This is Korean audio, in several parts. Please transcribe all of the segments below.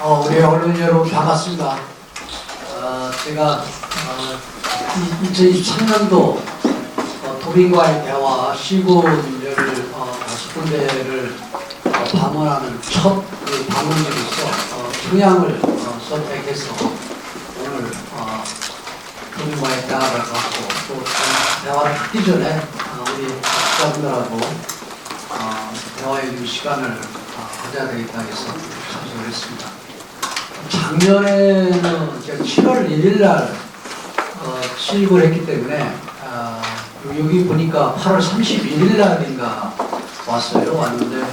우리 언론 여러분 반갑습니다. 제가 2023년도 도민과의 대화 시군을 5군데를 방문하는 첫 방문으로서 평양을 선택해서 오늘 도민과의 대화를 갖고 또 대화를 하기 전에 우리 학자분들하고 대화의 시간을 가져야 되겠다 해서 참석을 했습니다. 작년에는 제가 7월 1일 날 취입을 했기 때문에 여기 보니까 8월 31일 날인가 왔는데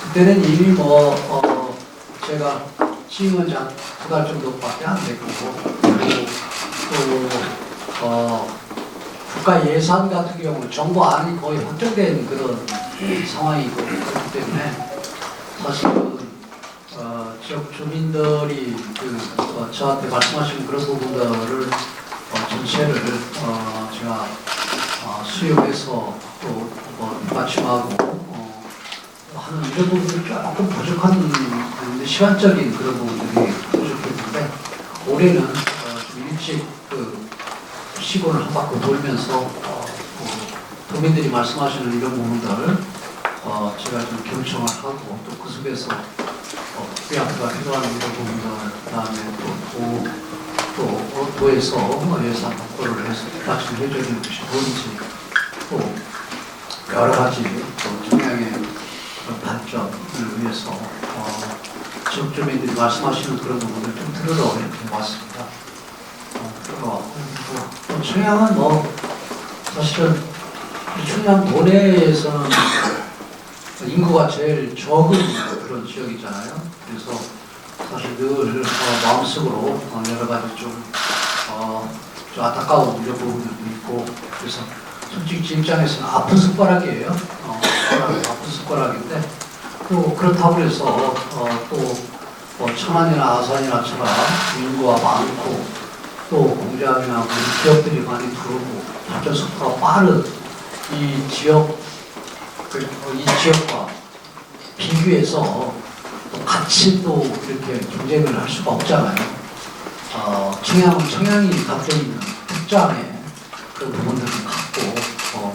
그때는 이미 제가 취임은 두 달 정도밖에 안 됐고 그리고 또 국가 예산 같은 경우는 정부 안이 거의 확정된 그런 상황이고 그렇기 때문에 사실은 지역 주민들이 저한테 말씀하신 그런 부분들을 전체를 제가 수용해서 또 맞춤하고 하는 이런 부분들이 조금 부족한 시간적인 그런 부분들이 부족했는데 올해는 좀 일찍 시골을 한 바퀴 돌면서 도민들이 말씀하시는 이런 부분들을 제가 좀 경청을 하고 또 그 속에서 우리 앞에가 필요한 이런 부분들 그다음에 또 도에서 예산 확보를 해서 맞춤해 주는 것이 뭔지 또 여러 가지 또 청양의 발전을 위해서 지역 주민들이 말씀하시는 그런 부분을 좀 들으러 이렇게 왔습니다. 들어왔고 또 청양은 사실은 청양 도내에서는 인구가 제일 적은 그런 지역이잖아요. 그래서 사실 늘 마음속으로 여러 가지 좀 안타까운 이런 부분들도 있고 그래서 솔직히 제 입장에서는 아픈 숟가락이에요. 아픈 숟가락인데 또 그렇다고 해서 또 천안이나 아산이나처럼 인구가 많고 또 공장이나 기업들이 많이 들어오고 발전 속도가 빠른 이 지역과 비교해서 또 같이 또 이렇게 경쟁을 할 수가 없잖아요. 청양은 청양이 갖고 있는 특장의 그런 부분들을 갖고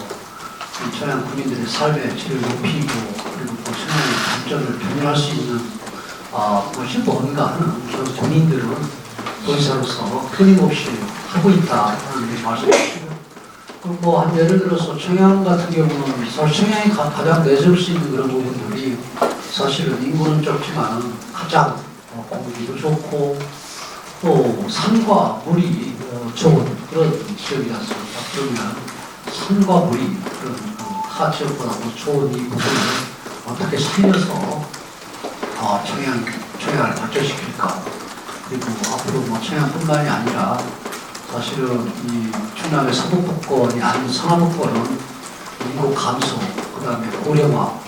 이 청양 국민들의 삶의 질을 높이고 그리고 또 청양의 발전을 견인할 수 있는 것이 뭔가 하는 그런 본인들은 도지사로서 끊임없이 하고 있다는 말씀이시고 한 예를 들어서 청양 같은 경우는 사실 청양이 가장 내세울 수 있는 그런 부분들이 사실은 인구는 적지만 가장 공기도 좋고 또 산과 물이 좋은 그런 지역이지 않습니까? 그러면 산과 물이 그런 타 지역보다 더 좋은 이 부분을 어떻게 살려서 청양을 발전시킬까? 그리고 앞으로 청양뿐만이 아니라 사실은 이 충남의 서북부권이 아닌 서남부권은 인구 감소, 그 다음에 고령화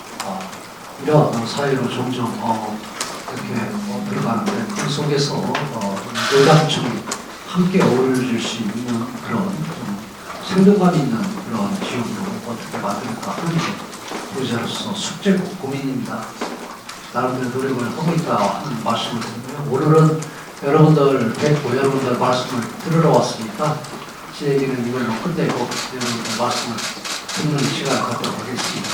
이런 사회로 점점 이렇게 들어가는데 그 속에서 여당청이 함께 어우러질 수 있는 그런 생동감 있는 그런 지역으로 어떻게 만들까 하는 게 도지사로서 숙제고 고민입니다. 나름대로 노력을 하고 있다 하는 말씀을 드리고요. 오늘은 여러분들 뵙고 여러분들 말씀을 들으러 왔으니까 제 얘기는 이걸로 끝내고 여러분들 말씀을 듣는 시간을 갖도록 하겠습니다.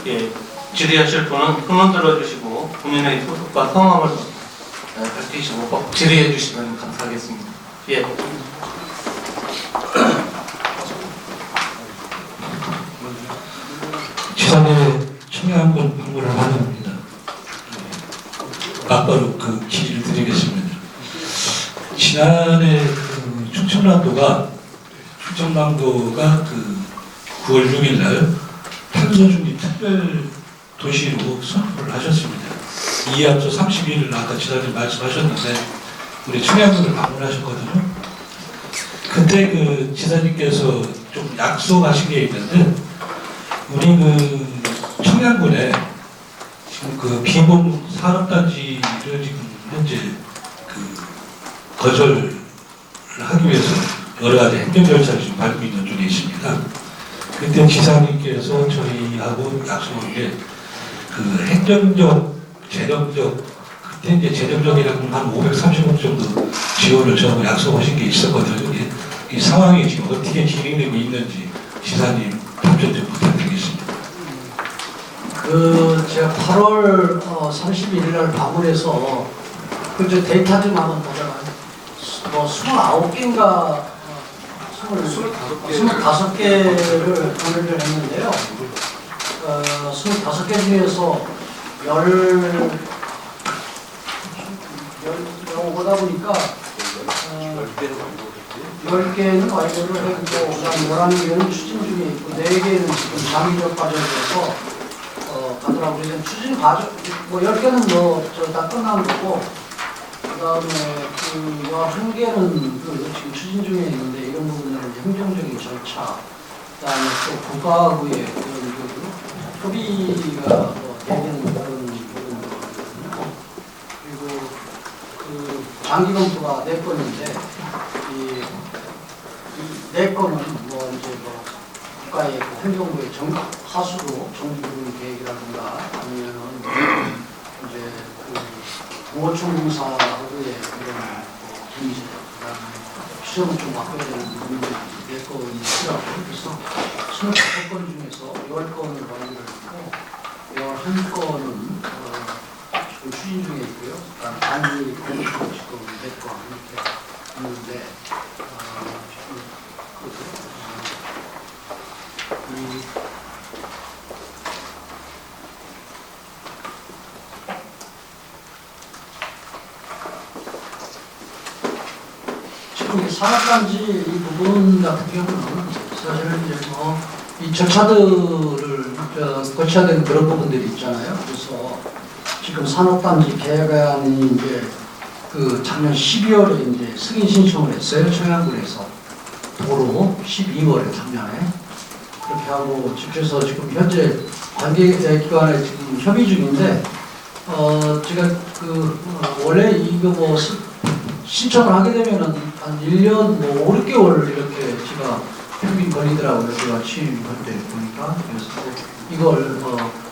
예, 질의하실 분은 손을 들어주시고 본인의 소속과 성함을 밝히시고 꼭 질의해 주시면 감사하겠습니다. 예. 지난해 청양군 방문을 환영합니다. 맞바로 질의를 드리겠습니다. 지난해 충청남도가 9월 6일 날 탄소중립 특별 도시로 선포를 하셨습니다. 이에 앞서 32일 아까 지난해 말씀하셨는데 우리 청양군을 방문하셨거든요. 그때 지사님께서 좀 약속하신 게 있는데 우리 청양군에 지금 비공 산업단지를 지금 현재 거절을 하기 위해서 여러 가지 행정 절차를 지금 밟고 있는 중에 있습니다. 그때 지사님께서 저희하고 약속한 게 행정적, 재정적 그때 이제 재정적이라고 한 530억 정도 지원을 저하고 약속하신 게 있었거든요. 이 상황이 지금 어떻게 진행되고 있는지 지사님 답변 좀 부탁드리겠습니다. 제가 8월 31일 날 방문해서 저 데이터 좀 한번 보자마요. 뭐 29개인가 25개를 보내를 했는데요. 25개 중에서 오다 보니까 10개는 완료를 했고, 그다음 11개는 추진 중에 있고, 4개는 지금 장기적 과정에서 가더라고요. 그래서 추진 과정, 뭐 10개는 다 끝난 거고, 그다음에 한 개는 지금 추진 중에 있는데, 이런 부분은 이제 행정적인 절차, 그다음에 또 국가부의 협의가 되는 그런 부분들이거든요. 그리고 장기 검토가 4건인데, 이 4건은 국가의 행정부의 하수도 정기부분 계획이라든가 아니면은 이제 공어총공사의 그런 문제, 그다음에 시험을 좀 바꿔야 되는 문제들이 4건이 있더라고요. 그래서 25건 중에서 10건을 완료를 했고 11건은 지금 추진 중에 있고요. 그다음에 단지 공식으로 지금 4건 이렇게 있는데 지금 이 산업단지 이 부분 같은 경우는 사실은 이제 이 절차들을 거쳐야 되는 그런 부분들이 있잖아요. 그래서 지금 산업단지 계획안이 이제 작년 12월에 이제 승인 신청을 했어요. 청양군에서 도로 12월에 작년에 그렇게 하고 그래서 지금 현재 관계기관에 지금 협의 중인데 제가 원래 이거 신청을 하게 되면은 한 1년 5, 6개월 이렇게 제가 평균 걸리더라고요. 제가 취임할 때 보니까. 그래서 이걸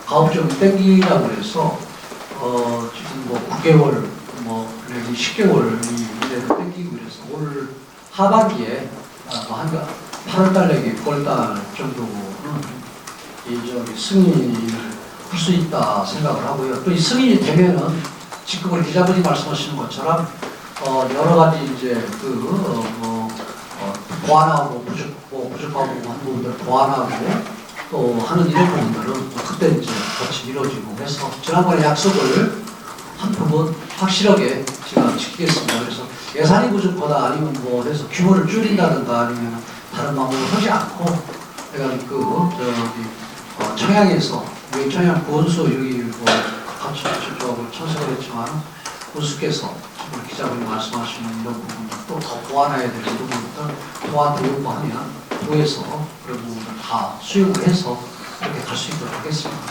가업적으로 땡기라고 해서 지금 9개월 내지 10개월 이래로 땡기고 그래서 올 하반기에 한 8월달 내기 9월달 정도는 승인을 할 수 있다 생각을 하고요. 또 이 승인이 되면은 지금 우리 기자분이 말씀하시는 것처럼 여러 가지 이제 보완하고 부족하고 한 부분들 보완하고 또 하는 이런 부분들은 그때 이제 같이 이루어지고 해서 지난번에 약속을 한 부분 확실하게 제가 지키겠습니다. 그래서 예산이 부족하다 아니면 해서 규모를 줄인다든가 아니면 다른 방법을 하지 않고 내가 청양에서 여기 청양 구원수 여기 같이 저쪽으로 참석을 했지만 군수께서 지금 기자분이 말씀하시는 이런 부분들 또 더 보완해야 될 이런 부분들 도와도 요구하면 도에서 그런 부분들 다 수용을 해서 이렇게 갈 수 있도록 하겠습니다.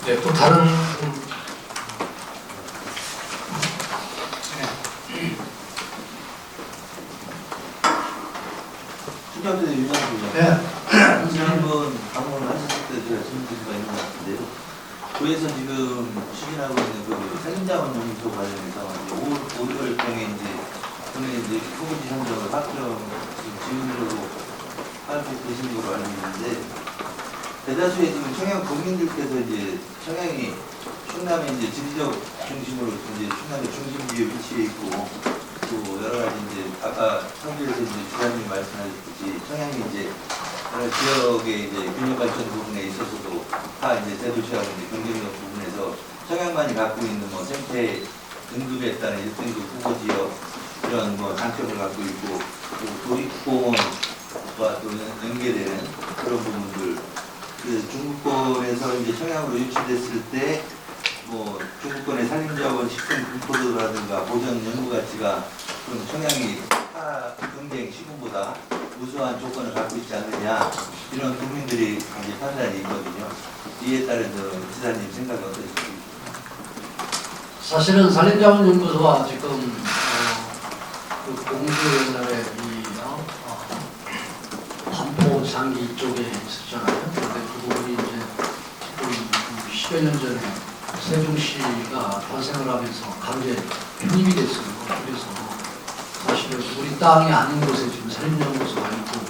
네, 또 다른 신경전에 유명합니다. 네. 지난번 방문을 하셨을 때 제가 질문 드린 바 있는 것 같은데요. 도에서 지금 추진하고 있는 산림자원 용도 관련해서 5월경에 오늘 후보지 현장을 확정 지원으로 하고 계신 걸로 알고 있는데 대다수의 지금 청양 국민들께서 청양이 충남의 지리적 중심으로 충남의 중심지에 위치해 있고 또 여러 가지 아까 성주에서 주장님이 말씀하셨듯이 청양이 여러 지역의 균형 발전 부분에 있어서도 다 대도시하고 경쟁력 부분에서 청양만이 갖고 있는 생태 등급에 따른 1등급 후보 지역 이런 장점을 갖고 있고 또 도립공원과 또 연계되는 그런 부분들 중부권에서 청양으로 유치됐을 때 중부권의 산림자원 식품 분포도라든가 보전 연구 가치가 좀 청양이 타 경쟁 시군보다 우수한 조건을 갖고 있지 않느냐 이런 국민들이 판단이 있거든요. 이에 따른 지사님 생각이 어떠십니까? 사실은 산림자원연구소와 지금 공주 옛날에 반포 장기 쪽에 있었잖아요. 근데 그 부분이 10여 년 전에 세종시가 탄생을 하면서 강제 편입이 됐어요. 그래서 사실은 우리 땅이 아닌 곳에 지금 산림연구소가 있고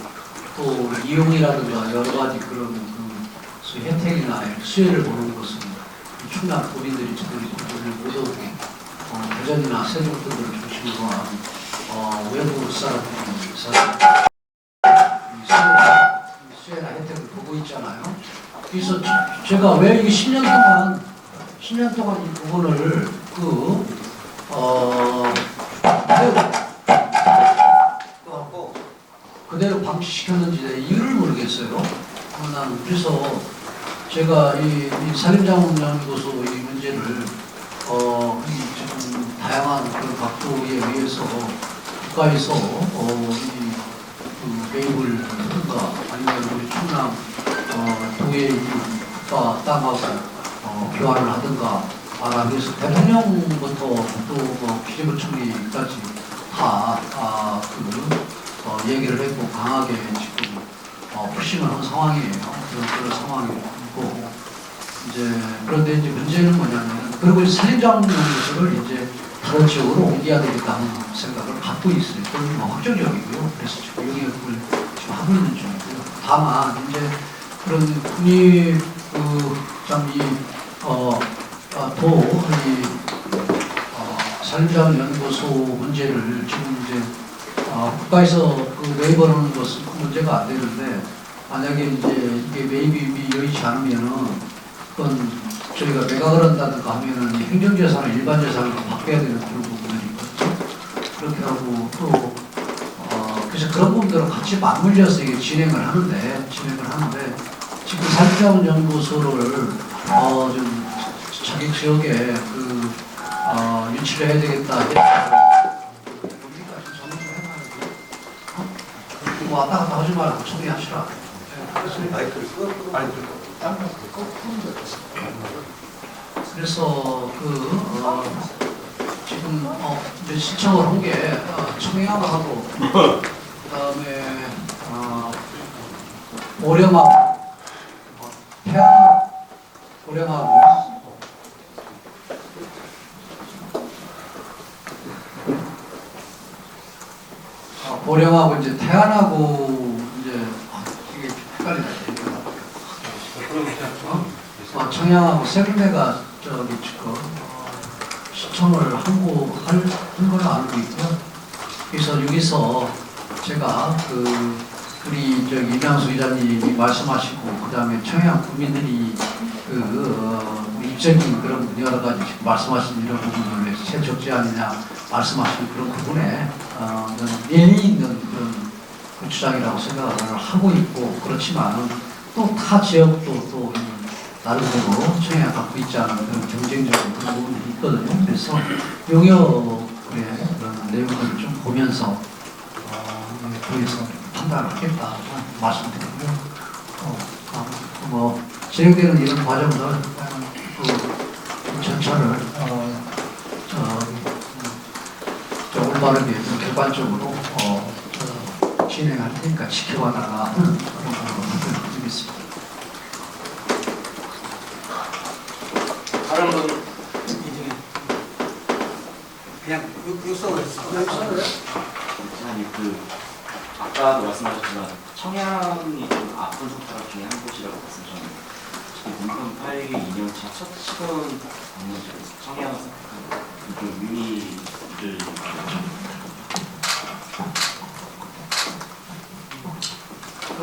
또 이용이라든가 여러 가지 그런 그 혜택이나 수혜를 보는 것은 충남 도민들이 저들이 못 오게 대전이나 세종 등을 중심으로 한 외부 사람들이 수혜나 혜택을 보고 있잖아요. 그래서 제가 왜 이게 10년 동안 이 부분을 그대로 방치시켰는지 이유를 모르겠어요. 난 그래서 제가 이 산림자원연구소 이 문제를 지금 다양한 그런 각도에 의해서 국가에서 매입을 하든가 아니면 우리 충남 도의 국가 땅하고 교환을 하든가 그래서 대통령부터 또 기재부총리까지 다 얘기를 했고 강하게 지금 푸싱을 한 상황이에요. 그런 상황이고 그런데 이제 문제는 뭐냐면 그리고 산림자원연구소를 이제 다른 지역으로 옮겨야 되겠다는 생각을 갖고 있어요. 그건 확정적이고요. 그래서 지금 영역을 지금 하고 있는 중이고요. 다만 이제 그런 국립 산림자원연구소 문제를 지금 이제 국가에서 매입하는 것은 큰 문제가 안 되는데 만약에 이제 이게 매입이 여의치 않으면은 그건 저희가 매각을 한다든가 하면은 행정재산을 일반재산으로 바꿔야 되는 그런 부분이 있거든요. 그렇게 하고 또 그래서 그런 부분들은 같이 맞물려서 이게 진행을 하는데 지금 산림자원연구소를 좀 자기 지역에 유치를 해야 되겠다. 여기까지 전화 좀 해봐야지. 왔다 갔다 하지 말고 처리하시라. 그래서 지금 이제 신청을 한 게 청양하고 그다음에 오령하고 오령하고 보령하고 이제 태안하고 이제 이게 헷갈리다. 청양하고 세 군데가 저기 지금 시청을 한 걸로 알고 있고요. 그래서 여기서 제가 우리 이명수 이사님이 말씀하시고 그다음에 청양 국민들이 입적인 그런 여러 가지 지금 말씀하신 이런 부분을 새 적지 않느냐 말씀하신 그런 부분에 예의 있는 그런 주장이라고 생각을 하고 있고 그렇지만 또 타 지역도 또 나름대로 청양이 갖고 있지 않은 그런 경쟁적인 그런 부분이 있거든요. 그래서 용역의 그런 내용을 좀 보면서 거기서 판단을 하겠다 말씀드리고요. 진행되는 이런 과정들 전차를 올바르게 객관적으로 진행할 테니까 지켜봐달라 그런 부분을 드리겠습니다. 다른 분 그냥 육성을 아니 아까도 말씀하셨지만 청양이 좀 아픈 손가락 중에 한 곳이라고 말씀하셨는데 지금 문건 8기 2년차 첫 시건 방문지에서 청양을 선택한 좀 의미를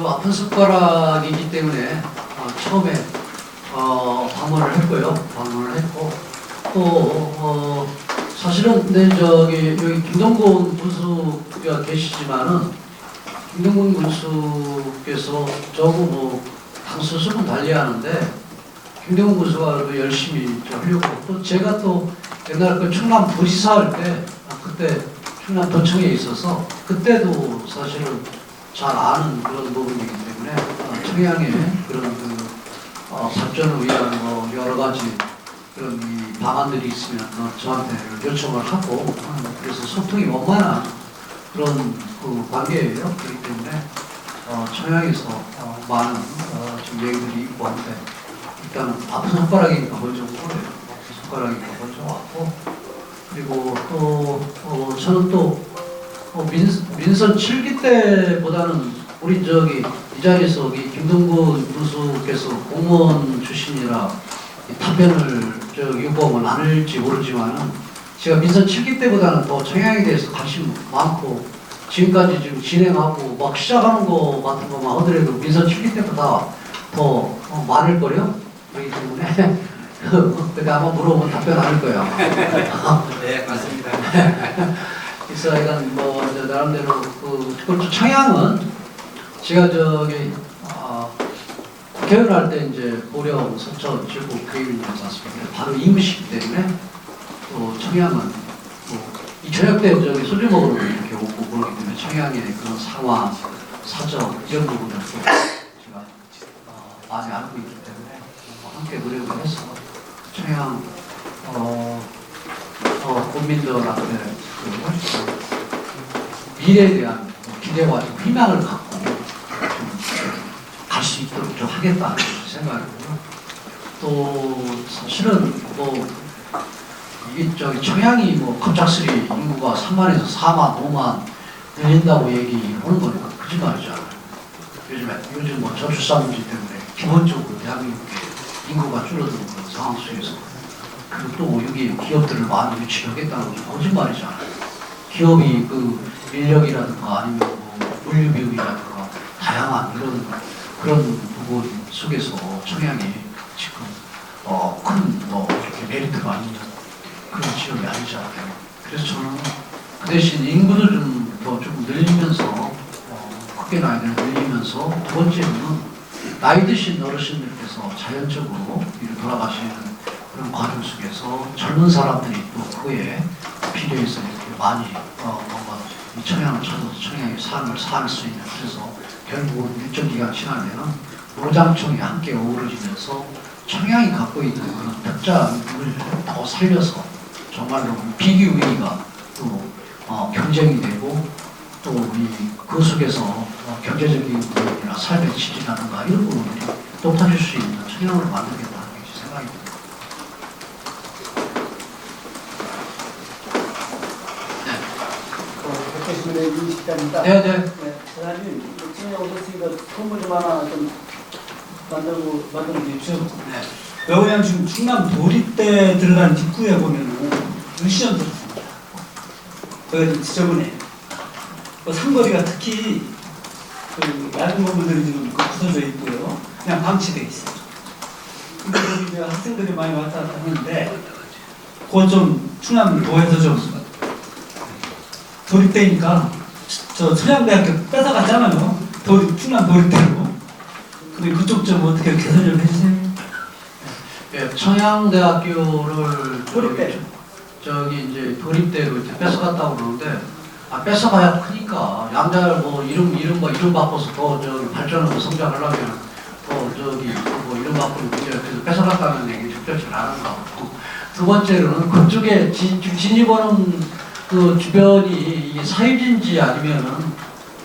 아픈 숟가락이기 때문에 처음에 방문을 했고 또 사실은 근데 여기 김동곤 군수가 계시지만은 김동곤 군수께서 저하고 당 수습은 달리하는데 김동곤 군수가 열심히 하려고 또 제가 또 옛날 충남 도지사 할 때 그때 충남 도청에 있어서 그때도 사실은 잘 아는 그런 부분이기 때문에 청양의 그런 발전을 위한 여러 가지 그런 방안들이 있으면 저한테 요청을 하고 그래서 소통이 원만한 그런 관계예요. 그렇기 때문에 청양에서 많은 지금 얘기들이 있고 한데 일단 아픈 손가락이니까 먼저 오고요. 아픈 손가락이니까 먼저 왔고, 그리고 또 저는 또 민선 7기 때보다는 우리 저기 이 자리에서 이 김동근 군수께서 공무원 출신이라 이 답변을 요구하면 안 할지 모르지만은 제가 민선 7기 때보다는 더 청양에 대해서 관심 많고 지금까지 지금 진행하고 막 시작하는 거 같은 거만 하더라도 민선 7기 때보다 더 많을 거요. 그렇기 때문에 그러니까 아마 물어보면 답변 안 할 거예요. 네, 맞습니다. 그래서 하여간 뭐 이제 나름대로 그리고 청양은 제가 저기 개헌할 때 이제 고령 서천 제국 교육이지 않습니까? 바로 이웃이기 때문에 또 청양은 이 저녁 때 저기 소주 먹으러 이렇게 오고 그러기 때문에 청양의 그런 상황, 사정 이런 부분을 또 제가 많이 알고 있기 때문에 함께 노력을 해서 청양 국민들한테 미래에 대한 기대와 좀 희망을 갖고 갈 수 있도록 좀 하겠다는 생각이고요. 또 사실은 뭐 이게 저기 청양이 뭐 갑작스레 인구가 3만에서 4만, 5만 늘린다고 얘기하는 건 거짓말이잖아요. 요즘 뭐 저출산 문제 때문에 기본적으로 대한민국의 인구가 줄어드는 그런 상황 속에서 그리고 또 여기 기업들을 많이 유치하겠다는 건 거짓말이잖아요. 기업이 그 인력이라든가 아니면 뭐 물류 비용이라든가 다양한 그런 부분 속에서 청양이 지금 큰 이렇게 메리트가 있는 그런 지역이 아니잖아요. 그래서 저는 그 대신 인구도 좀 늘리면서 크게 나이를 늘리면서 두 번째는 나이 드신 어르신들께서 자연적으로 돌아가시는 그런 과정 속에서 젊은 사람들이 또 그에 필요해서 이렇게 많이 뭔가 이 청양을 찾아서 청양의 삶을 살 수 있는 그래서 결국은 일정 기간 지나면은 노장청이 함께 어우러지면서 청양이 갖고 있는 그런 특장을 더 살려서 정말로 비기우위가 또 경쟁이 되고 또 그 속에서 경제적인 부분이나 삶의 질이라든가 이런 부분들이 높아질 수 있는 청양을 만들겠다는 게 생각입니다. 백대신의 이식자입니다. 네네. 사장님, 청양 오셨으니까 선물 좀 하나 좀 만들어 주십시오. 네. 여기랑 지금 충남 도립대 들어간 입구에 보면은 루시언 들었습니다. 거기가 좀 지저분해. 그 삼거리가 특히 그 얇은 건물들이 지금 부서져 있고요. 그냥 방치되어 있어요. 근데 여기 이제 학생들이 많이 왔다 갔다 하는데 그거 좀 충남도에서 좀 도립대니까 저 청양대학교 뺏어갔잖아요. 충남 도립대로. 근데 그쪽 좀 어떻게 개선 좀 해주세요. 예, 청양대학교를 도립대. 저기 이제 도립대로 이제 뺏어갔다고 그러는데 뺏어가야 크니까 양자를 뭐 이름 바꿔서 더 저기 발전하고 성장하려면 더 저기 뭐 이름 바꾸는 문제가 그래서 뺏어갔다는 얘기 적절치 않은 거 같고 두 번째로는 그쪽에 진입하는 그 주변이 이게 사유지인지 아니면은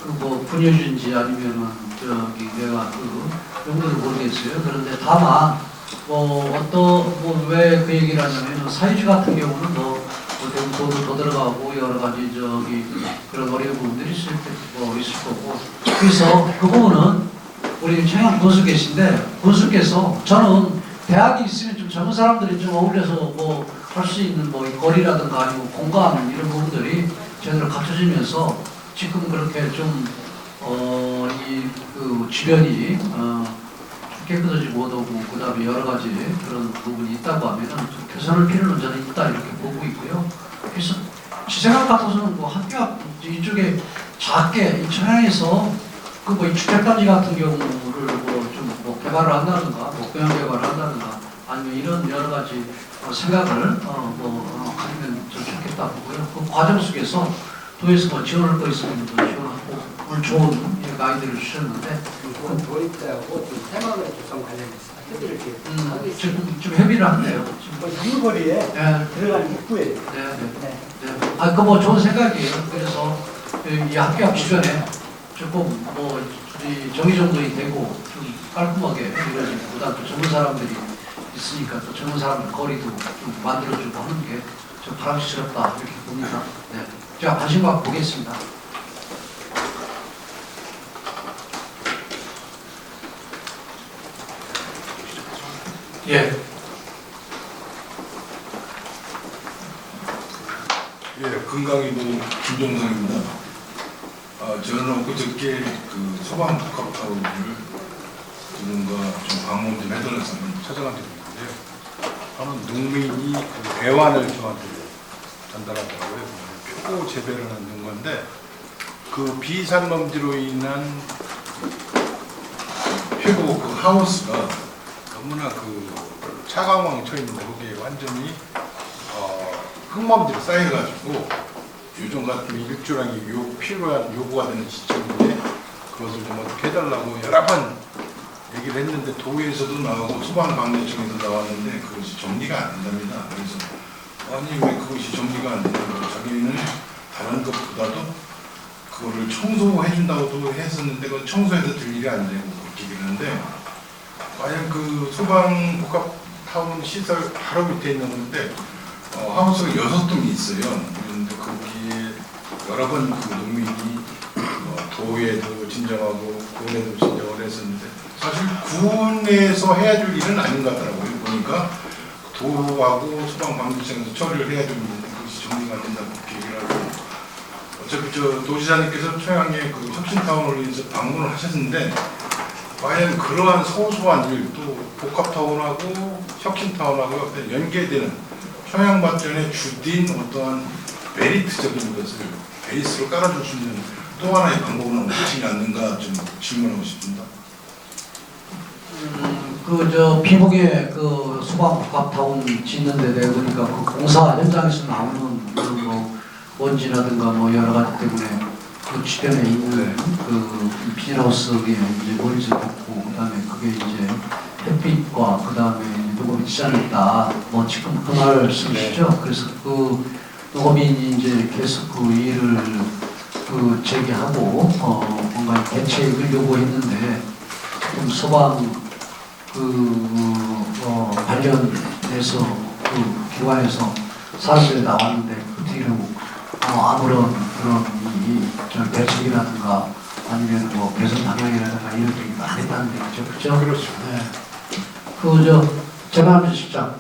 그 뭐 분유지인지 아니면은 저기 내가 그 용도를 모르겠어요. 그런데 다만 왜 그 얘기를 하냐면 사유지 같은 경우는 돈도 더 들어가고 여러 가지 저기 그런 어려운 부분들이 있을 거고 그래서 그 부분은 우리 청양 군수 계신데 군수께서 저는 대학이 있으면 좀 젊은 사람들이 좀 어울려서 뭐 할 수 있는 뭐 거리라든가 아니면 공간 이런 부분들이 제대로 갖춰지면서 지금 그렇게 좀 이 그 주변이 깨끗해지고 못하고 그다음에 여러 가지 그런 부분이 있다고 하면은 좀 개선할 필요는 저는 있다 이렇게 보고 있고요. 그래서 제 생각 같아서는 뭐 학교 앞 이쪽에 작게 이 청양에서 그 뭐 이 주택단지 같은 경우를 좀 개발을 한다든가 공영 개발을 한다든가 아니면 이런 여러 가지 생각을 가지면 좀 좋겠다 보고요. 그 과정 속에서 도에서 뭐 지원할 거 있으면 또 지원하고 오늘 좋은 아이디어를 주셨는데 그건 도입대하고 좀 새마을 조성 관련해서 협의를 이렇게 하고 있습니다. 좀 협의를 한대요. 한거리에 네. 들어간 입구에. 네. 그 뭐 좋은 생각이에요. 그래서 이 학교 앞 주변에 조금 이 정의정돈이 되고 좀 깔끔하게 이루어지고 그다음 또 젊은 사람들이 있으니까 또 젊은 사람들 거리도 좀 만들어주고 하는 게 좀 바람직스럽다 이렇게 봅니다. 네. 제가 관심 갖고 보겠습니다. 예. 예, 금강이도 김종상입니다. 저는 그저께 그 소방복합타운을 누군가 좀 방문 좀 해달라서 찾아간 적이 있는데요. 하는 농민이 그 배환을 저한테 전달하더라고요. 표고 재배를 하는 건데 그 비산먼지로 인한 표고 그 하우스가 너무나 그 차가왕 쳐 있는데 거기에 완전히 흙먼지로 쌓여가지고 요즘 같은 일조량이 필요한 요구가 되는 시점인데 그것을 좀 어떻게 해달라고 여러 번 얘기를 했는데 도에서도 나오고 소방관리청에도 나왔는데 그것이 정리가 안 된답니다. 그래서 아니 왜 그것이 정리가 안 된다고 자기는 다른 것보다도 그거를 청소해준다고도 했었는데 그건 청소해서 들 일이 안 되고 그렇게 얘기를 하는데 과연 그 소방복합타운 시설 바로 밑에 있는 건데 하우스가 6동이 있어요. 그런데 거기에 여러 번 그 농민이 도에도 진정하고 군에도 진정을 했었는데 사실 군에서 해야 될 일은 아닌 것 같더라고요. 보니까 도하고 소방관리청에서 처리를 해야 될 일인데 그것이 정리가 안 된다고 그렇게 얘기를 하고 어차피 저 도지사님께서 청양에 그 혁신타운을 위해서 방문을 하셨는데 과연 그러한 소소한 일 또 복합타운하고 혁신타운하고 연계되는 청양발전의 주된 어떠한 메리트적인 것을 베이스로 깔아줄 수 있는 또 하나의 방법은 없지 않는가 좀 질문하고 싶습니다. 비목에 그 소방복합타운 짓는 데 대해 보니까 그 공사 현장에서 나오는 뭐 먼지라든가 뭐 여러 가지 때문에 그 주변에 있는 그 비닐하우스에 이제 머리를 덮고 그다음에 그게 이제 햇빛과 그다음에 녹음이 지장있다 뭐 지금 그 말씀이시죠? 그래서 그 녹음이 이제 계속 그 일을 그 제기하고 뭔가 대책을 요구했는데 지금 소방 관련해서 그 기관에서 사람들이 나왔는데 그 뒤로 아무런 그런 대책이라든가 아니면 뭐 개선 방향이라든가 이런 얘기 안 했다는 얘기죠, 그렇죠? 그렇죠. 네. 재만주 실장,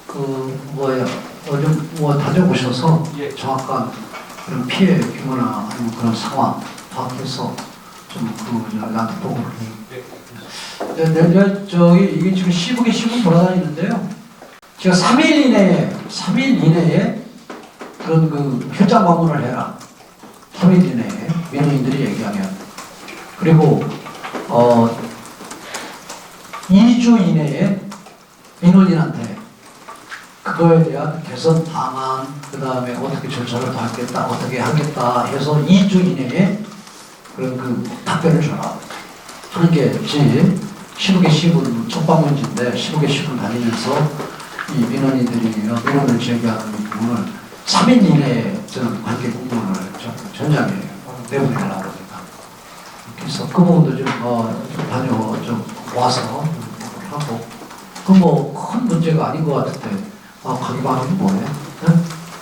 좀 다녀보셔서 정확한 그런 피해 규모나 아니면 그런 상황 파악해서 나한테 보고를 이게 지금 시국에 신문 돌아다니는데요. 제가 3일 이내에 그런 그 현장 방문을 해라. 3일 이내에 민원인들이 얘기하면. 그리고 2주 이내에 민원인한테 그거에 대한 개선 방안, 그 다음에 어떻게 절차를 더 하겠다, 어떻게 하겠다 해서 2주 이내에 그런 그 답변을 줘라. 하는 게 시국의 시군 첫 방문지인데 시국의 시군 다니면서 이 민원을 제기하는 부분을 3일 이내에 저는 관계 공문을 전장에 내보내려고 합니다. 그래서 그 부분도 좀 와서 하고 그 큰 문제가 아닌 것 같은데 가기만 하면 뭐해? 네? 그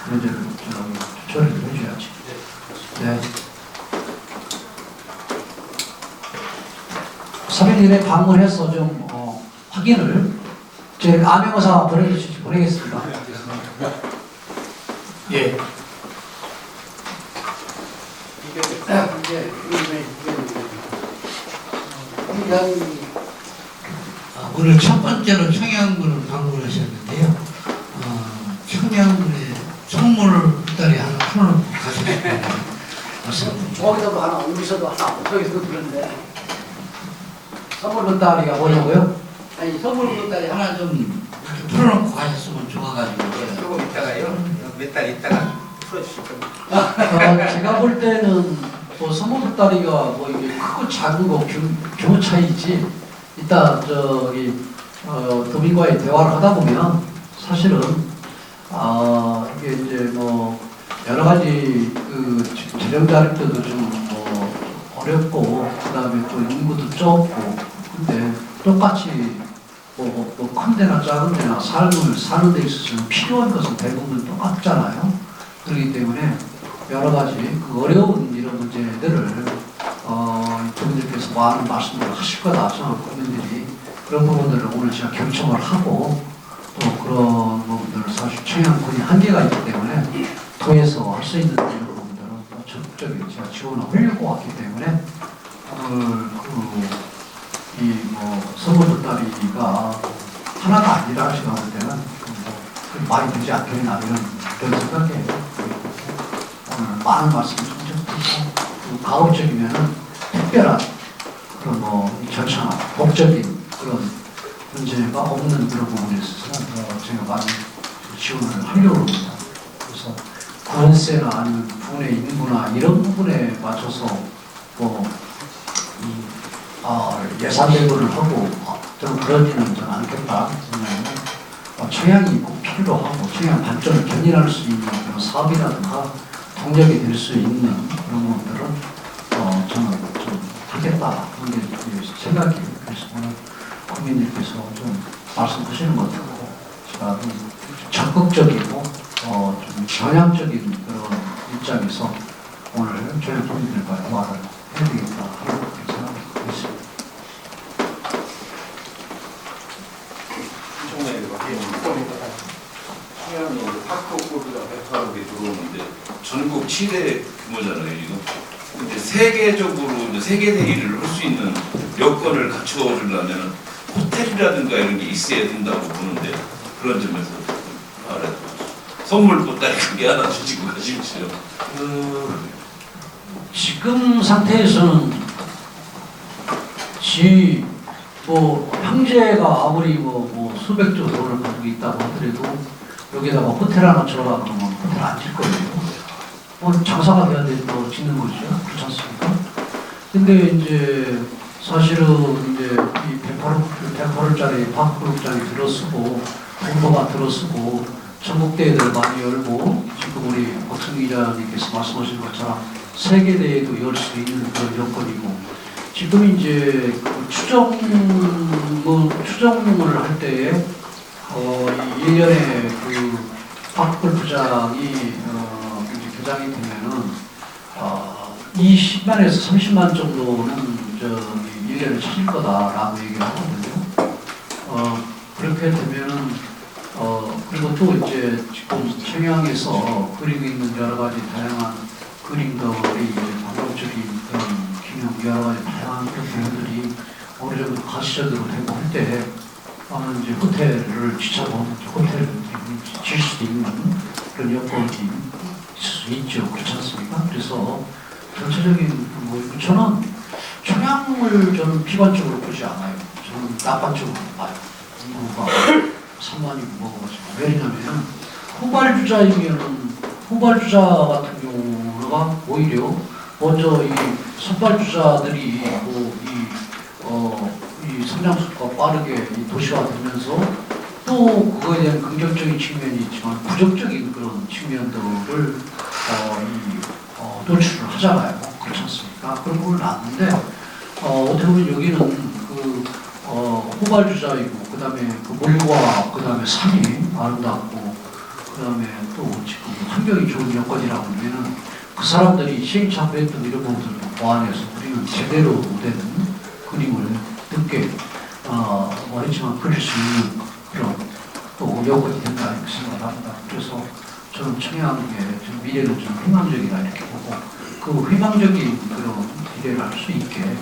문제를 처리를 해줘야지. 네. 3일 이내에 방문해서 좀 확인을 제 암행어사 보내겠습니다. 예. 오늘 첫 번째로 청양군을 방문하셨는데요. 청양군의 선물다리 하나 풀어놓고 가셨습니다. 저기서도 하나, 여기서도 하나, 저기서도 그런데 선물 보따리가 뭐냐고요? 아니 선물 보따리 하나 좀 이렇게 풀어놓고 가셨으면 좋아가지고. 조금 있다가요. 몇 달 있다가 풀어주실 겁니다. 제가 볼 때는 뭐 선물 보따리가 뭐 이게 크고 작은 거 규모 차이지. 이따 도민과의 대화를 하다 보면 사실은 이게 이제 뭐 여러 가지 그 재정 자립도도 좀 어렵고 그다음에 또 인구도 적고 근데 똑같이 큰 데나 작은 데나 삶을 사는 데 있어서는 필요한 것은 대부분 똑같잖아요. 그렇기 때문에 여러 가지 그 어려운 이런 문제들을 주민들께서 많은 말씀을 하실 거다. 저는 국민들이 그런 부분들을 오늘 제가 경청을 하고 또 그런 부분들을 사실 청양군이 한계가 있기 때문에 도에서 할 수 있는 이런 부분들은 적극적인 제가 지원을 하려고 왔기 때문에 오늘 선거 뒷다리가 하나가 아니라 제가 볼 때는 많이 되지 않겠나 이런 생각이에요. 오늘 많은 말씀을 좀 듣고 가급적이면은 특별한 그런 절차나 법적인 그런 문제가 없는 그런 부분에 있어서 제가 많이 지원을 하려고 합니다. 그래서 구원세나 아니면 부분의 인구나 이런 부분에 맞춰서 예산 배분을 하고 저는 그러지는 저는 않겠다. 청양이 꼭 필요하고 청양 발전을 견인할 수 있는 그런 사업이라든가 동력이 될 수 있는 그런 것들은 저는 좀 하겠다. 그런 게 생각이에요. 그래서 오늘 국민들께서 좀 말씀하시는 것 듣고 제가 좀 적극적이고 좀 전향적인 그런 입장에서 오늘 저희 국민들과 대화를 해야 되겠다 하는 생각이 있습니다. 청양이 파크골드가 100%에 들어오는데 전국 7대 규모잖아요, 이거. 근데 세계적으로 세계 대회를 할 수 있는 여건을 갖추어 주려면 호텔이라든가 이런 게 있어야 된다고 보는데 그런 점에서 말해도 선물 보따리 크게 하나 주시고 가십시오. 지금 상태에서는 형제가 아무리 수백조 돈을 가지고 있다고 하더라도 여기다가 호텔 하나 지어라 그러면 호텔 안 질 거예요. 장사가 돼야 돼도 짓는 거죠. 그렇지 않습니까? 근데 이제 사실은 이제 이 108호짜리 파크그룹장이 들어서고 공모가 들어서고 전국대회들 많이 열고 지금 우리 박승 기자님께서 말씀하신 것처럼 세계대회도 열 수 있는 그런 여건이고 지금 이제 추정을 할 때에 1년에 그 파크골프장이 이제 개장이 되면은 20만에서 30만 정도는 1년에 찾을 거다라고 얘기를 하거든요. 그렇게 되면은 그리고 또 이제 지금 청양에서 그리고 있는 여러 가지 다양한 그림들이 이제 관광적인 그런 기능 여러 가지 다양한 그런 기능들이 어느 정도 가시적으로 되고 할 때 이제 호텔을 지쳐서 호텔을 질 수도 있는 그런 여건이 있을 수 있죠. 그렇지 않습니까? 그래서 전체적인 저는 청양을 비관적으로 보지 않아요. 저는 낙관적으로 봐요. 인구가 3만이고 뭐고 왜냐하면 후발주자 같은 경우가 오히려 먼저 이 선발주자들이 이 성장속도가 빠르게 도시화되면서 또 그거에 대한 긍정적인 측면이 있지만 부정적인 그런 측면들을 노출을 하잖아요. 그렇지 않습니까? 그런 걸 놨는데 어떻게 보면 여기는 후발주자이고 그 다음에 그 물과 그 다음에 산이 아름답고 그 다음에 또 지금 환경이 좋은 여건이라고 하면은 그 사람들이 시행착오했던 이런 부분들을 보완해서 우리는 제대로 된 그림을 늦게 했지만 그릴 수 있는 그런 또 여건이 된다 이렇게 생각을 합니다. 그래서 저는 청양의 미래는 좀 희망적이다 이렇게 보고 그 희망적인 그런 기대를 할 수 있게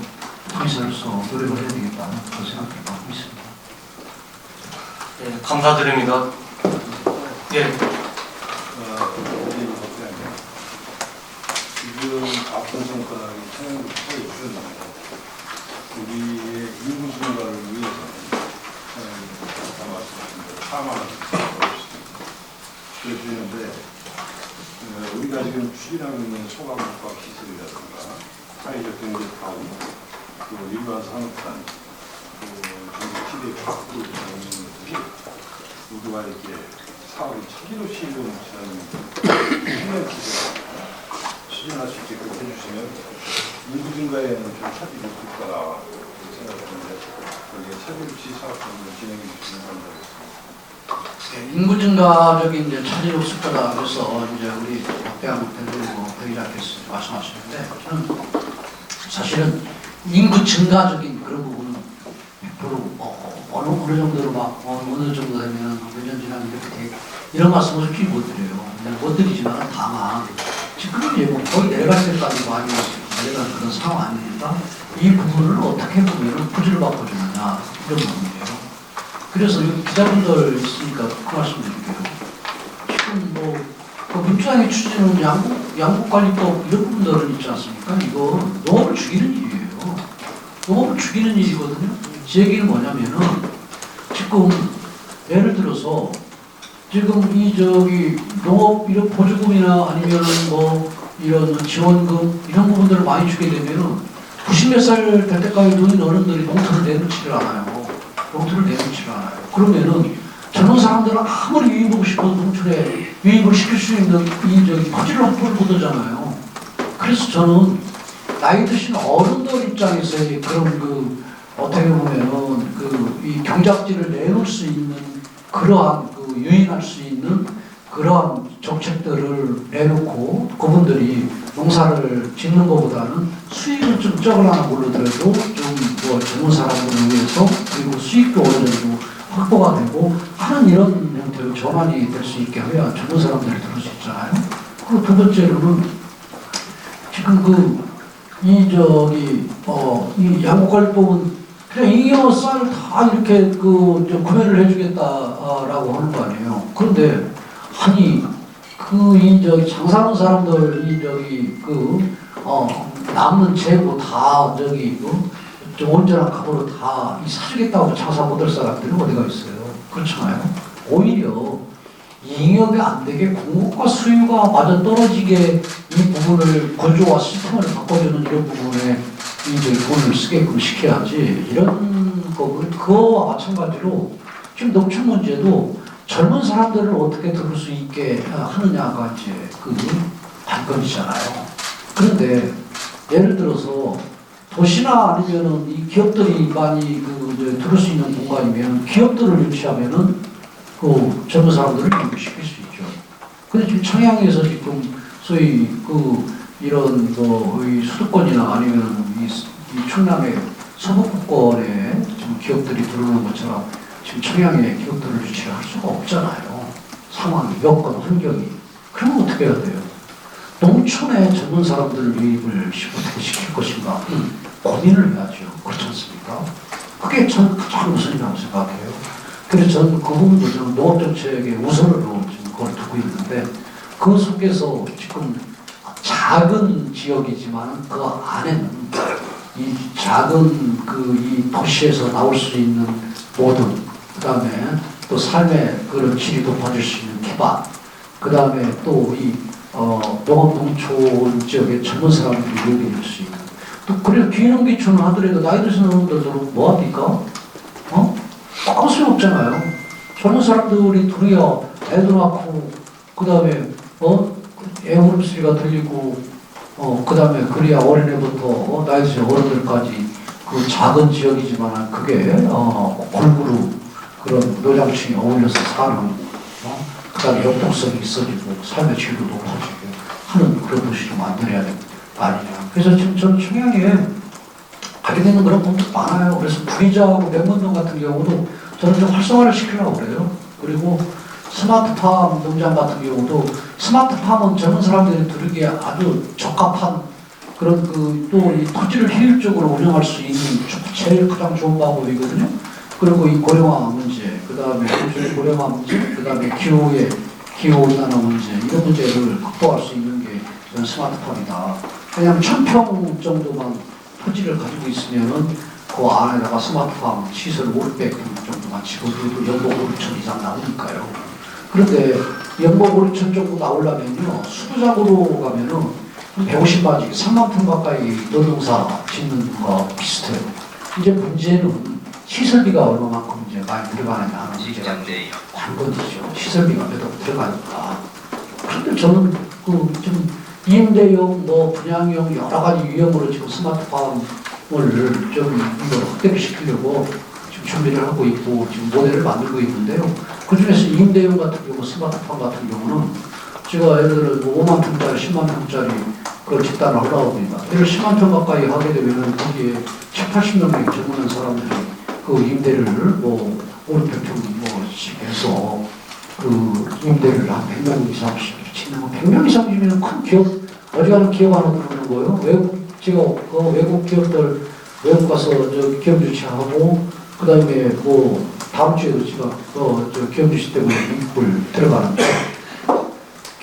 도시사로서 노력을 해야 되겠다는 그런 생각을 갖고 있습니다. 네, 감사드립니다. 예. 지금 앞선 정권하고 청양도 처해 주셨는데 우리의 인구 증가를 위해서는 아까 말씀하신 대로 4만 원 주시는데 우리가 지금 추진하고 있는 소방국가 기술이라든가 사회적 경제 파워 그리고 일반 산업단 전국 시대의 밖으로 나오는 것들이 모두가 이렇게 사업이 차기로 시행되는 추진할 수 있게끔 해주시면 인구 증가에는 좀 차질이 없을 거라 거기에 차질없이 사업을 진행해 주시는 감사하겠습니다. 인구 증가적인 이제 차질 없을 거다 그래서 이제 우리 박대한 대표님 회의자께서 말씀하시는데 저는 사실은 인구 증가적인 그런 부분은 100% 어느 정도로 막 어느 정도 되면 몇 년 지나면 이렇게 돼 이런 말씀을 솔직히 못 드려요. 못 드리지만 다만 지금 이제 뭐 거의 내려갈 때까지 많이 내려가는 그런 상황 아닙니까? 이 부분을 어떻게 보면 부지를 바꿔주느냐 이런 부분이에요. 그래서 여기 기자분들 있으니까 그 말씀 드릴게요. 지금 그 민주당이 추진하는 양국관리법 이런 부분들은 있지 않습니까? 이거 농업을 죽이는 일이에요. 농업을 죽이는 일이거든요. 제 얘기는 뭐냐면은 지금 예를 들어서 지금 농업 이런 보조금이나 아니면은 뭐 이런 지원금 이런 부분들을 많이 주게 되면은 90몇 살 될 때까지 노인 어른들이 농토를 내놓지를 않아요. 농토를 내놓지를 않아요. 그러면은 젊은 사람들은 아무리 유입하고 싶어도 농촌에 유입을 시킬 수 있는 토지를 확보를 못하잖아요. 그래서 저는 나이 드신 어른들 입장에서의 그런 어떻게 보면은 이 경작지를 내놓을 수 있는 그러한 유인할 수 있는 그러한 정책들을 내놓고 그분들이 농사를 짓는 것보다는 수익을 좀 적으려나 모르더라도 좀 뭐 젊은 사람들을 위해서 그리고 수익도 어느 정도 확보가 되고 하는 이런 형태로 전환이 될 수 있게 해야 젊은 사람들이 들을 수 있잖아요. 그리고 두 번째로는 지금 이 양국관리법은 그냥 잉여 쌀 다 이렇게 구매를 해주겠다라고 하는 거 아니에요. 그런데 아니 장사하는 사람들 남는 재고 다 온전한 값으로 다 사주겠다고 장사 못할 사람들이 어디가 있어요. 그렇잖아요. 오히려 잉여가 안 되게 공급과 수요가 맞아 떨어지게 이 부분을 구조와 시스템을 바꿔주는 이런 부분에 돈을 쓰게끔 시켜야지 이런 거는 그거와 마찬가지로 지금 농촌 문제도 젊은 사람들을 어떻게 들을 수 있게 하느냐가 이제 관건이잖아요. 그런데 예를 들어서 도시나 아니면은 이 기업들이 많이 들을 수 있는 공간이면 기업들을 유치하면은 젊은 사람들을 유치시킬 수 있죠. 근데 지금 청양에서 지금 소위 이런 이 수도권이나 아니면 이 충남의 서북권에 지금 기업들이 들어오는 것처럼 지금 청양에 기업들을 유치할 수가 없잖아요. 상황이, 여건, 환경이. 그러면 어떻게 해야 돼요? 농촌에 젊은 사람들 유입을 어떻게 시킬 것인가 고민을 해야죠. 그렇지 않습니까? 그게 전 가장 우선이라고 생각해요. 그래서 저는 그 부분도 저는 농업정책의 우선으로 지금 그걸 두고 있는데 그 속에서 지금 작은 지역이지만 그 안에는 이 작은 이 도시에서 나올 수 있는 모든 그 다음에 또 삶의 그런 질이 높아질 수 있는 기반 그 다음에 또 농업 농촌 지역의 젊은 사람들이 유입될 수 있는 또 그래서 귀농귀촌을 하더라도 나이 드신 분들은 뭐합니까? 아무 소용 없잖아요. 젊은 사람들이 들어야 애도 낳고 그 다음에 애 울음소리가 들리고 그 다음에 그래야 어린애부터 나이 드신 어른들까지 그 작은 지역이지만 그게 골고루 그런 노장층이 어울려서 사는 그 다음에 역동성이 있어지고 삶의 질도 높아지고 하는 그런 도시를 만들어야 되는 거 아니냐. 그래서 지금 저는 청양에 하게 되는 그런 부분도 많아요. 그래서 부의자하고 맹문동 같은 경우도 저는 좀 활성화를 시키려고 그래요. 그리고 스마트팜 농장 같은 경우도 스마트팜은 젊은 사람들이 들으기에 아주 적합한 그런 또 이 토지를 효율적으로 운영할 수 있는 제일 가장 좋은 방법이거든요. 그리고 이 고령화 문제, 그 다음에 고령화 문제, 그 다음에 기후온난화 문제 이런 문제를 극복할 수 있는 게 이런 스마트팜이다. 왜냐하면 1000평 정도만 토지를 가지고 있으면은 그 안에다가 스마트팜 시설 500평 정도만 집어넣어도 연봉 5천 이상 나오니까요. 그런데 연봉 5천 정도 나오려면요 수부작으로 가면은 150마지 3만 평 가까이 노동사 짓는 거 비슷해요. 이제 문제는 시설비가 얼마만큼 이제 많이 들어가느냐 하는 문제가 관건이죠. 시설비가 몇 억 들어가니까. 그런데 저는 좀 임대용, 분양용 여러 가지 유형으로 지금 스마트팜 좀 확대시키려고 지금 준비를 하고 있고 지금 모델을 만들고 있는데요. 그 중에서 임대용 같은 경우, 스마트팜 같은 경우는 제가 예를 들어 5만 평짜리, 10만 평짜리 그걸 집단을 하려고 합니다. 예를 10만 평 가까이 하게 되면 거기에 70~80명의 젊은 사람들이 그 임대를 뭐 500평씩 해서 그 임대를 한 100명 이상씩 치는 거 100명 이상이면 큰 기업, 어지간한 기업 하나 들어오는 거예요. 외국 기업들 외국 가서 저 기업 유치하고 그 다음에 뭐 다음 주에도 제가 저 기업 유치 때문에 미국을 들어가는데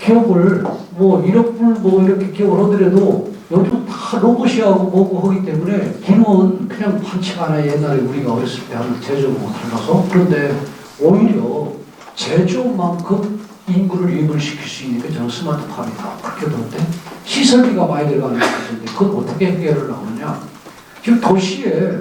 기업을 뭐 1억 불 뭐 이렇게 기업을 하더라도 요즘 다 로봇이하고 뭐고 하기 때문에 기능은 그냥 반칙 하나에 옛날에 우리가 어렸을 때 하는 제조하고 달라서 그런데 오히려 제조만큼 인구를 유입을 시킬 수 있는 게 저는 스마트팜이다. 그렇게 보는데 시설비가 많이 들어가는 것인데 그걸 어떻게 해결을 하느냐. 지금 도시에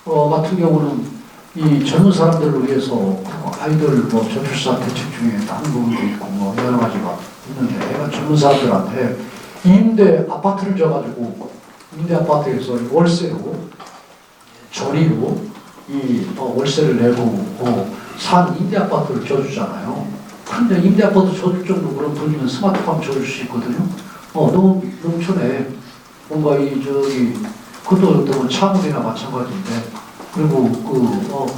같은 경우는 이 젊은 사람들을 위해서 아이들 뭐 저출산 대책 중에 다른 부분도 있고 뭐 여러 가지가 있는데 내가 젊은 사람들한테 임대 아파트를 줘가지고 임대 아파트에서 월세로 조리로 이 월세를 내고 산 임대 아파트를 줘주잖아요. 그런데 임대 아파트 줘줄 정도 그런 돈이면 스마트팜 줘줄 수 있거든요. 너무 농촌에 뭔가 그것도 어떤 창업이나 마찬가지인데 그리고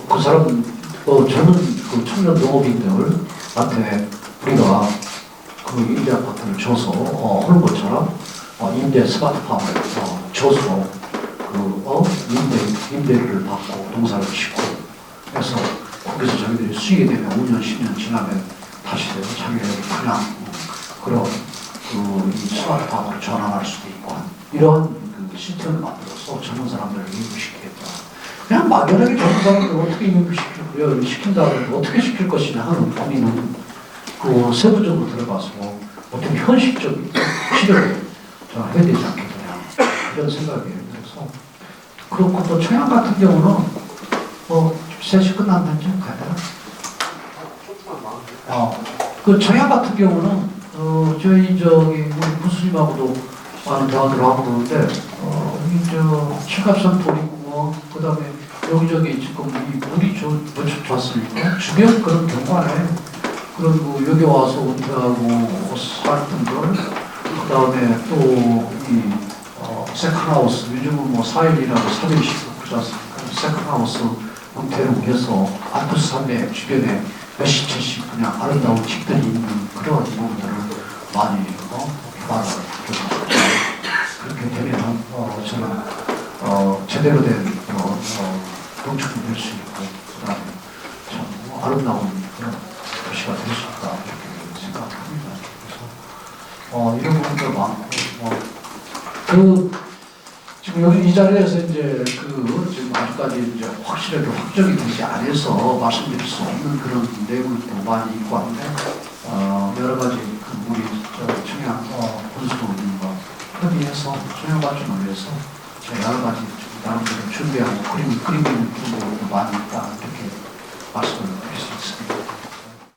그 사람 젊은 그 청년 농업인들한테 우리가 그 임대 아파트를 줘서 하는 것처럼 임대 스마트팜을 줘서 임대를 받고 농사를 짓고 해서 거기서 자기들이 수익이 되면 5년, 10년 지나면 다시 자기들이 그냥 그런 이 스마트팜으로 전환할 수도 있고 이런 그 시스템을 만들어서 젊은 사람들을 유입시키겠다. 그냥 막연하게 젊은 사람들을 어떻게 유입시키고요, 시킨다고 어떻게 시킬 것이냐 하는 고민은 그 세부적으로 들어가서 어떻게 현실적인 치료를 저는 해야 되지 않겠느냐 이런 생각이에요. 그래서 그렇고 또 청양 같은 경우는 3시 끝났는지 가야 되나? 그 청양 같은 경우는 저희 우리 부스님하고도 많은 대화를 하고 그러는데 칠갑산 돌이고 그 다음에 여기저기 지금 이 물이 좋았으니까 주변 그런 경관에 그리고 여기 와서 은퇴하고 살던 걸 그 다음에 또 이 세컨하우스 요즘은 뭐 4일이라고 3일씩 그러지 않습니까? 세컨하우스 은퇴를 위해서 알프스 산맥 주변에 몇십 채씩 그냥 아름다운 집들이 있는 그런 부분들을 많이 개발을 그렇게 되면 저는 제대로 된 농촌이 될 수 있고 그다음에 참 아름다운 그런 도시가 될 수 있다 이렇게 생각합니다. 그래서 이런 부분도 많고 지금 여기 이 자리에서 이제 지금 아직까지 이제 확실하게 확정이 되지 않아서 말씀드릴 수 없는 그런 내용도 많이 있고 한데 여러 가지 우리 청양 군수님과 협의해서 청양 발전을 위해서 제가 여러 가지 나름대로 준비하고 그림이 있는 부분도 많이 있다 이렇게 말씀을 드릴 수 있습니다.